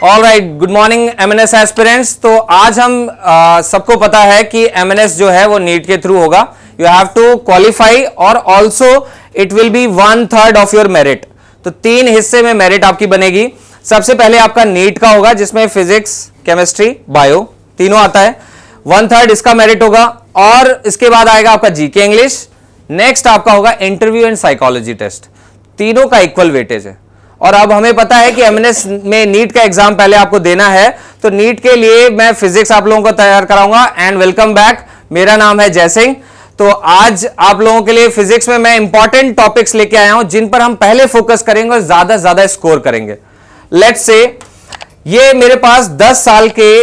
All right, good morning MNS aspirants. तो आज हम सबको पता है कि एमएनएस जो है वो नीट के थ्रू होगा। यू हैव टू क्वालिफाई और also it will be 1/3 of your merit. तो 3 हिस्से में मेरिट आपकी बनेगी। सबसे पहले आपका नीट का होगा जिसमें फिजिक्स, केमिस्ट्री, बायो तीनों आता है। 1/3 इसका मेरिट होगा और इसके बाद आएगा आपका जीके इंग्लिश। नेक्स्ट आपका होगा इंटरव्यू एंड साइकोलॉजी टेस्ट। तीनों का इक्वल वेटेज है। और अब हमें पता है कि एमएनएस में नीट का एग्जाम पहले आपको देना है, तो नीट के लिए मैं फिजिक्स आप लोगों को तैयार कराऊंगा। एंड वेलकम बैक, मेरा नाम है जय सिंह। तो आज आप लोगों के लिए फिजिक्स में मैं इंपॉर्टेंट टॉपिक्स लेके आया हूं जिन पर हम पहले फोकस करेंगे और ज्यादा से ज्यादा स्कोर करेंगे। लेट्स से ये मेरे पास 10 साल के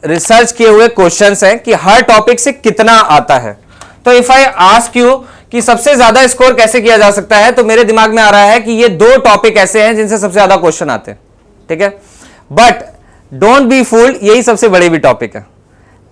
रिसर्च किए हुए क्वेश्चंस हैं कि हर टॉपिक से कितना आता है। तो इफ आई आस्क यू कि सबसे ज्यादा स्कोर कैसे किया जा सकता है, तो मेरे दिमाग में आ रहा है कि ये 2 टॉपिक ऐसे हैं जिनसे सबसे ज्यादा क्वेश्चन आते हैं। ठीक है, बट डोंट बी फूल्ड, यही सबसे बड़े भी टॉपिक है।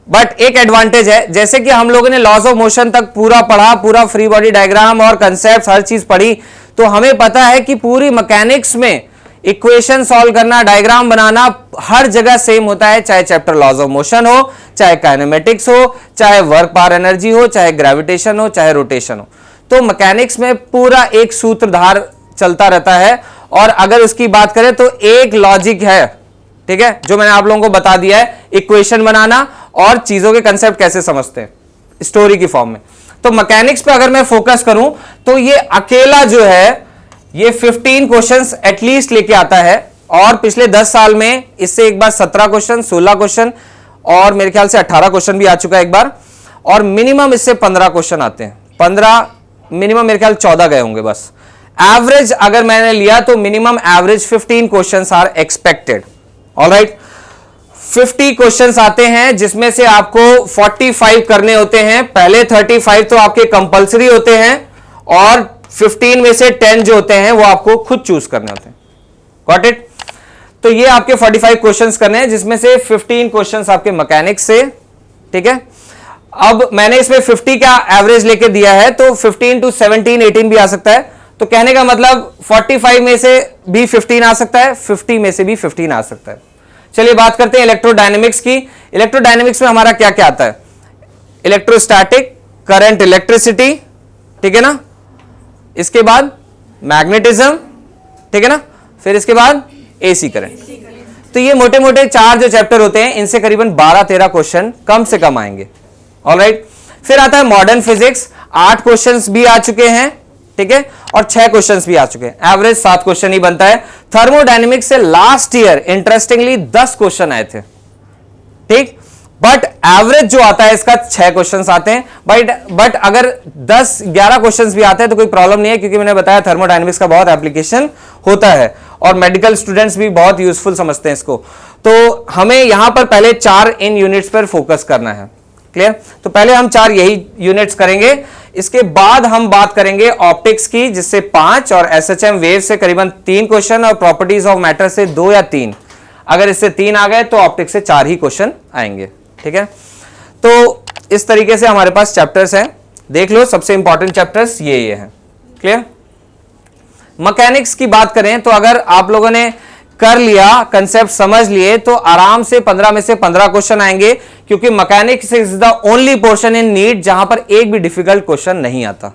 बट एक एडवांटेज है, जैसे कि हम लोगों ने लॉज ऑफ मोशन तक पूरा पढ़ा, पूरा फ्री बॉडी डायग्राम और कंसेप्ट हर चीज पढ़ी, तो हमें पता है कि पूरी मैकेनिक्स में इक्वेशन सॉल्व करना, डायग्राम बनाना हर जगह सेम होता है। चाहे चैप्टर लॉज ऑफ मोशन हो, चाहे काइनेमेटिक्स हो, चाहे वर्क पावर एनर्जी हो, चाहे ग्रेविटेशन हो, चाहे रोटेशन हो। तो मैकेनिक्स में पूरा एक सूत्रधार चलता रहता है। और अगर उसकी बात करें तो एक लॉजिक है, ठीक है, जो मैंने आप लोगों को बता दिया है, इक्वेशन बनाना और चीजों के कंसेप्ट कैसे समझते हैं स्टोरी की फॉर्म में। तो मैकेनिक्स पे अगर मैं फोकस करूं तो ये अकेला जो है ये 15 क्वेश्चंस एटलीस्ट लेके आता है। और पिछले 10 साल में इससे एक बार 17 क्वेश्चन, 16 क्वेश्चन और मेरे ख्याल से 18 क्वेश्चन भी आ चुका है एक बार। और मिनिमम इससे 15 क्वेश्चन आते हैं। 15 मिनिमम मेरे ख्याल 14 गए होंगे बस। एवरेज अगर मैंने लिया तो minimum average 15 questions are expected. Alright, 50 questions आते हैं जिसमें से आपको 45 करने होते हैं। पहले 35 तो आपके कंपलसरी होते हैं और 15 में से 10 जो होते हैं वो आपको खुद चूज करने होते हैं। Got it? तो ये आपके 45 क्वेश्चंस करने हैं जिसमें से 15 क्वेश्चंस आपके मैकेनिक्स से। ठीक है, अब मैंने इसमें 50 का एवरेज लेके दिया है, तो 15 to 17, 18 भी आ सकता है। तो कहने का मतलब 45 में से भी 15 आ सकता है, 50 में से भी 15 आ सकता है। चलिए बात करते हैं इलेक्ट्रोडायनेमिक्स की। इलेक्ट्रोडायनेमिक्स में हमारा क्या क्या आता है? इलेक्ट्रोस्टैटिक, करंट, इलेक्ट्रिसिटी, ठीक है ना, इसके बाद मैग्नेटिज्म, ठीक है ना, फिर इसके बाद एसी करंट। तो ये मोटे मोटे 4 जो चैप्टर होते हैं इनसे करीबन 12-13 क्वेश्चन कम से कम आएंगे। ऑलराइट, फिर आता है मॉडर्न फिजिक्स। 8 क्वेश्चंस भी आ चुके हैं, ठीक है, और 6 क्वेश्चंस भी आ चुके हैं। एवरेज 7 क्वेश्चन ही बनता है। थर्मोडायनेमिक्स से लास्ट ईयर इंटरेस्टिंगली 10 क्वेश्चन आए थे, ठीक, बट एवरेज जो आता है इसका 6 क्वेश्चंस आते हैं। बट अगर 10-11 क्वेश्चंस भी आते हैं तो कोई प्रॉब्लम नहीं है, क्योंकि मैंने बताया थर्मोडायनेमिक्स का बहुत एप्लीकेशन होता है और मेडिकल स्टूडेंट्स भी बहुत यूजफुल समझते हैं इसको। तो हमें यहां पर पहले 4 इन यूनिट्स पर फोकस करना है। क्लियर? तो पहले हम 4 यही यूनिट्स करेंगे। इसके बाद हम बात करेंगे ऑप्टिक्स की, जिससे 5, और एसएचएम वेव से करीबन 3 क्वेश्चन, और प्रॉपर्टीज ऑफ मैटर से 2 या 3। अगर इससे 3 आ गए तो ऑप्टिक्स से 4 ही क्वेश्चन आएंगे। ठीक है, तो इस तरीके से हमारे पास चैप्टर्स हैं। देख लो, सबसे इंपॉर्टेंट चैप्टर्स ये हैं। क्लियर? मैकेनिक्स की बात करें तो अगर आप लोगों ने कर लिया, कंसेप्ट समझ लिए, तो आराम से 15 में से 15 क्वेश्चन आएंगे, क्योंकि mechanics is the only portion in NEET जहां पर एक भी डिफिकल्ट क्वेश्चन नहीं आता।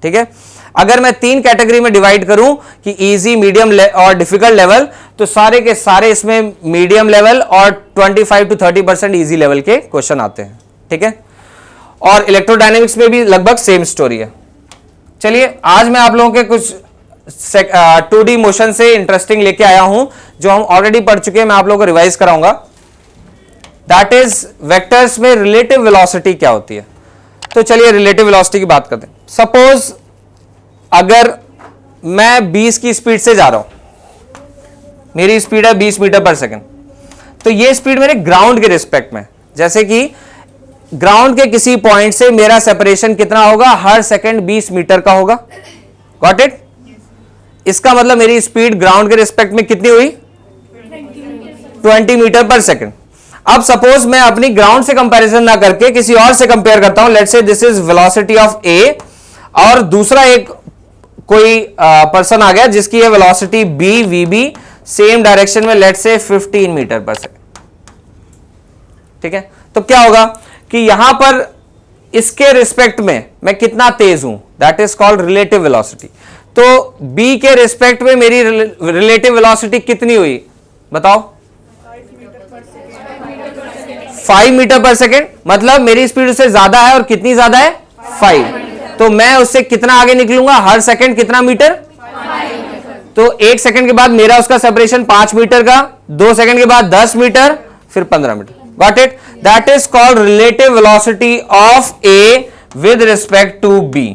ठीक है, अगर मैं 3 कैटेगरी में डिवाइड करूं कि इजी, मीडियम और डिफिकल्ट लेवल, तो सारे के सारे इसमें मीडियम लेवल और 25 to 30% इजी लेवल के क्वेश्चन आते हैं। ठीक है, और इलेक्ट्रोडायनेमिक्स में भी लगभग सेम स्टोरी है। चलिए, आज मैं आप लोगों के कुछ 2D मोशन से इंटरेस्टिंग लेके आया हूं, जो हम ऑलरेडी पढ़ चुके हैं। मैं आप लोगों को रिवाइज कराऊंगा। दैट इज वेक्टर्स में रिलेटिव वेलोसिटी क्या होती है। तो चलिए रिलेटिव वेलोसिटी की बात करते हैं। सपोज अगर मैं 20 की स्पीड से जा रहा हूं, मेरी स्पीड है 20 मीटर पर सेकंड, तो ये स्पीड मेरे ग्राउंड के रिस्पेक्ट में, जैसे कि ग्राउंड के किसी पॉइंट से मेरा सेपरेशन कितना होगा, हर सेकंड 20 मीटर का होगा। Got it? इसका मतलब मेरी स्पीड ग्राउंड के रिस्पेक्ट में कितनी हुई? 20 मीटर पर सेकंड। अब सपोज मैं अपनी ग्राउंड से कंपैरिजन ना करके किसी और से कंपेयर करता हूं। Let's say this is velocity of A, और दूसरा एक कोई पर्सन आ गया जिसकी है velocity B, V B. Same direction में, let say 15 metre per second. ठीक है, तो क्या होगा कि यहां पर इसके रिस्पेक्ट में मैं कितना तेज हूं, that is called relative velocity. तो b के रिस्पेक्ट में मेरी रिलेटिव वेलोसिटी कितनी हुई बताओ? 5 मीटर पर सेकेंड, मतलब मेरी स्पीड उससे ज्यादा है, और कितनी ज्यादा है? 5। तो मैं उससे कितना आगे निकलूंगा हर सेकेंड? कितना मीटर? 5। तो 1 सेकेंड के बाद मेरा उसका सेपरेशन 5 मीटर का, 2 सेकेंड के बाद 10 मीटर, फिर 15 metre. Got it? That is called relative velocity of A with respect to B.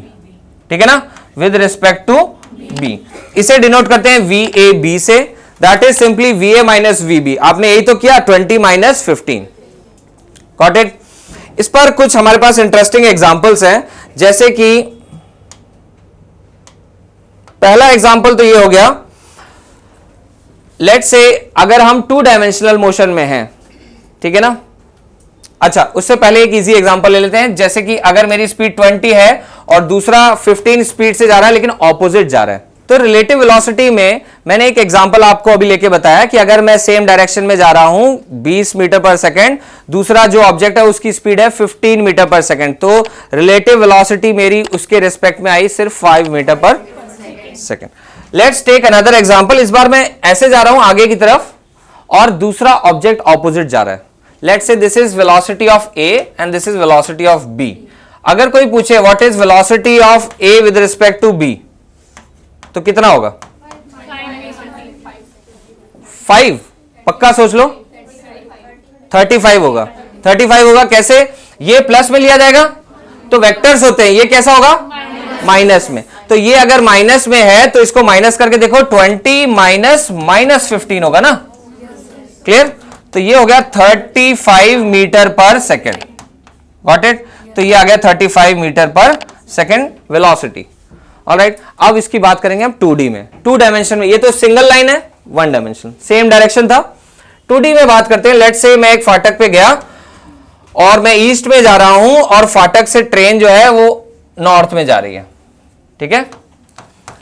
ठीक है ना, विद रिस्पेक्ट टू बी। इसे डिनोट करते हैं VAB से, that is simply VA minus VB। आपने यही तो किया, 20 माइनस 15। Got it? इस पर कुछ हमारे पास इंटरेस्टिंग एग्जांपल्स हैं, जैसे कि पहला एग्जांपल तो ये हो गया, लेट्स से अगर हम 2 डायमेंशनल मोशन में हैं, ठीक है ना। अच्छा, उससे पहले एक इजी एग्जांपल ले लेते हैं, जैसे कि अगर मेरी स्पीड 20 है और दूसरा 15 स्पीड से जा रहा है लेकिन ऑपोजिट जा रहा है, तो रिलेटिव वेलोसिटी में मैंने एक एग्जांपल आपको अभी लेके बताया कि अगर मैं सेम डायरेक्शन में जा रहा हूं 20 मीटर पर सेकंड, दूसरा जो ऑब्जेक्ट है उसकी स्पीड है 15 मीटर पर सेकंड, तो रिलेटिव वेलोसिटी मेरी उसके रिस्पेक्ट में आई सिर्फ 5 metre per second. Let's take another example. इस बार मैं ऐसे जा रहा हूं आगे की तरफ और दूसरा ऑब्जेक्ट ऑपोजिट जा रहा है। Let's say this is velocity of A and this is velocity of B. अगर कोई पूछे what is velocity of A with respect to B, तो कितना होगा? 5। पक्का सोच लो, 35 होगा। 35 होगा। कैसे? ये प्लस में लिया जाएगा तो वेक्टर्स होते हैं, ये कैसा होगा? माइनस में। तो ये अगर माइनस में है तो इसको माइनस करके देखो, 20 माइनस माइनस 15 होगा ना। क्लियर? तो ये हो गया 35 metre per second. Got it? तो ये आ गया 35 metre per second velocity. Alright, अब इसकी बात करेंगे हम 2D में, 2 डायमेंशन में। ये तो सिंगल लाइन है, 1 डायमेंशन, सेम डायरेक्शन था। 2D में बात करते हैं। लेट्स से मैं एक फाटक पे गया और मैं ईस्ट में जा रहा हूं और फाटक से ट्रेन जो है वो नॉर्थ में जा रही है। ठीक है,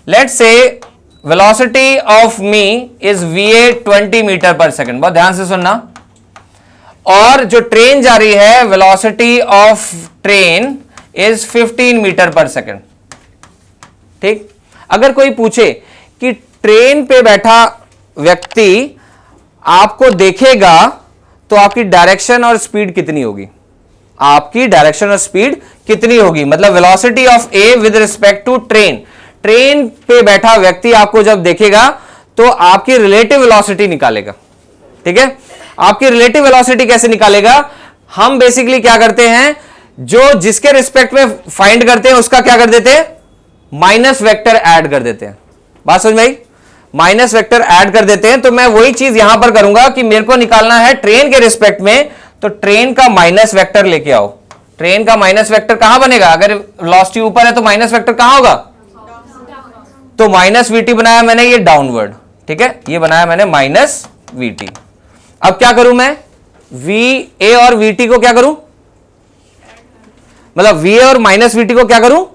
let's say velocity of me is VA 20 metre per second. बहुत ध्यान से सुनना। और जो ट्रेन जा रही है, velocity of train is 15 metre per second. ठीक, अगर कोई पूछे कि ट्रेन पे बैठा व्यक्ति आपको देखेगा तो आपकी डायरेक्शन और स्पीड कितनी होगी? आपकी डायरेक्शन और स्पीड कितनी होगी? मतलब velocity of A with respect to train. Train पे बैठा व्यक्ति आपको जब देखेगा तो आपकी रिलेटिव वेलोसिटी निकालेगा। ठीक है, आपकी रिलेटिव वेलोसिटी कैसे निकालेगा? हम बेसिकली क्या करते हैं, जो जिसके रिस्पेक्ट में फाइंड करते हैं उसका क्या कर देते हैं? माइनस वेक्टर ऐड कर देते हैं। बात समझ में आई? माइनस वेक्टर ऐड कर देते हैं। तो मैं वही चीज यहां पर करूंगा कि मेरे को निकालना है ट्रेन के रिस्पेक्ट में, तो ट्रेन का माइनस वेक्टर लेके आओ। ट्रेन का माइनस वेक्टर कहां बनेगा? अगर वेलोसिटी ऊपर है तो माइनस वेक्टर कहां होगा? तो माइनस VT बनाया मैंने, ये डाउनवर्ड। ठीक है, ये बनाया मैंने माइनस VT। अब क्या करूं मैं? VA और VT को क्या करूं? मतलब VA और माइनस VT को क्या करूं?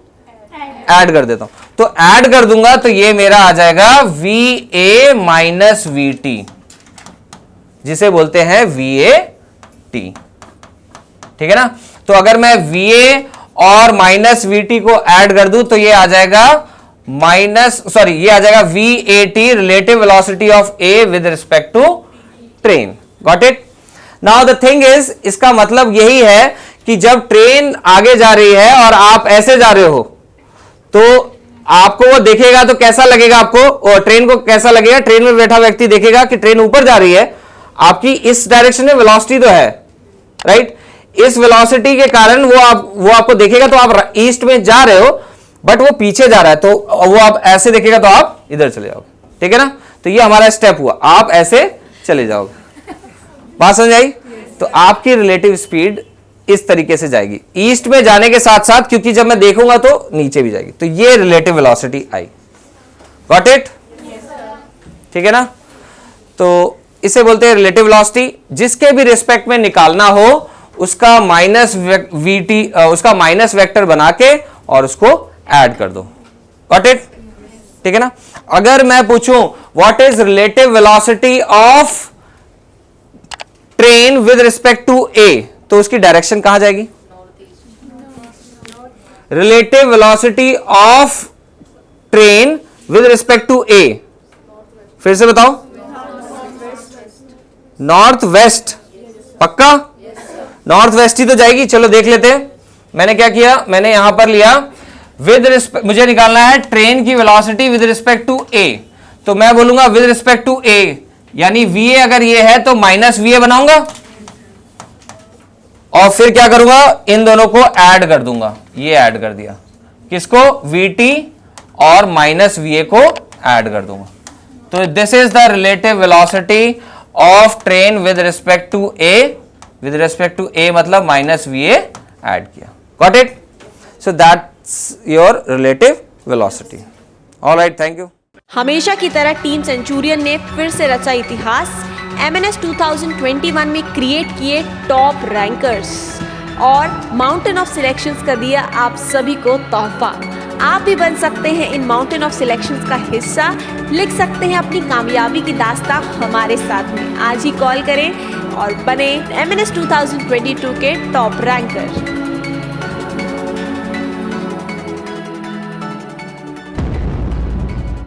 ऐड कर देता हूं। तो ऐड कर दूंगा तो ये मेरा आ जाएगा VA माइनस VT, जिसे बोलते हैं VAT। ठीक है ना। तो अगर मैं VA और माइनस VT को ऐड कर दूं तो ये आ जाएगा ये आ जाएगा VAT, relative velocity of A with respect to train. Got it? Now the thing is, इसका मतलब यही है कि जब ट्रेन आगे जा रही है और आप ऐसे जा रहे हो तो आपको वो देखेगा तो कैसा लगेगा? आपको और ट्रेन को कैसा लगेगा? ट्रेन में बैठा व्यक्ति देखेगा कि ट्रेन ऊपर जा रही है, आपकी इस डायरेक्शन में वेलोसिटी तो है, राइट? इस वेलोसिटी के कारण वो आपको देखेगा तो आप ईस्ट में जा रहे हो, बट वो पीछे जा रहा है, तो वो आप ऐसे देखेगा तो आप इधर चले जाओगे। ठीक है ना। तो ये हमारा स्टेप हुआ, आप ऐसे चले जाओगे। बात समझ आई? तो आपकी रिलेटिव स्पीड इस तरीके से जाएगी, ईस्ट में जाने के साथ साथ, क्योंकि जब मैं देखूंगा तो नीचे भी जाएगी। तो ये relative velocity I. Got it? ठीक है ना। तो इसे बोलते हैं रिलेटिव वेलोसिटी। जिसके भी रिस्पेक्ट में निकालना हो उसका माइनस VT, उसका माइनस वेक्टर बना के और उसको ऐड कर दो। Got it? ठीक है ना। अगर मैं पूछूं what is relative velocity of train with respect to A, तो उसकी डायरेक्शन कहां जाएगी? Relative velocity of train with respect to A, फिर से बताओ। नॉर्थ वेस्ट, पक्का? नॉर्थ वेस्ट ही तो जाएगी। चलो देख लेते हैं। मैंने क्या किया, मैंने यहां पर लिया विद रिस्पेक्ट, मुझे निकालना है ट्रेन की velocity with respect to A, तो मैं बोलूंगा विद रिस्पेक्ट टू ए, यानी वीए अगर ये है तो माइनस वीए बनाऊंगा और फिर क्या करूंगा, इन दोनों को ऐड कर दूंगा। ये ऐड कर दिया, किसको? वीटी, और माइनस वीए को ऐड कर दूंगा। तो this is the relative velocity of train with respect to A, with respect to A मतलब माइनस वीए ऐड किया। Got it? So that's your relative velocity. Alright, thank you. हमेशा की तरह टीम सेंचुरियन ने फिर से रचा इतिहास। एमएनएस 2021 में क्रिएट किए टॉप रैंकर्स और माउंटेन ऑफ सिलेक्शंस का दिया आप सभी को तोहफा। आप भी बन सकते हैं इन माउंटेन ऑफ सिलेक्शंस का हिस्सा, लिख सकते हैं अपनी कामयाबी की दास्तां हमारे साथ में। आज ही कॉल करें और बने एमएनएस 2022 के टॉप रैंकर।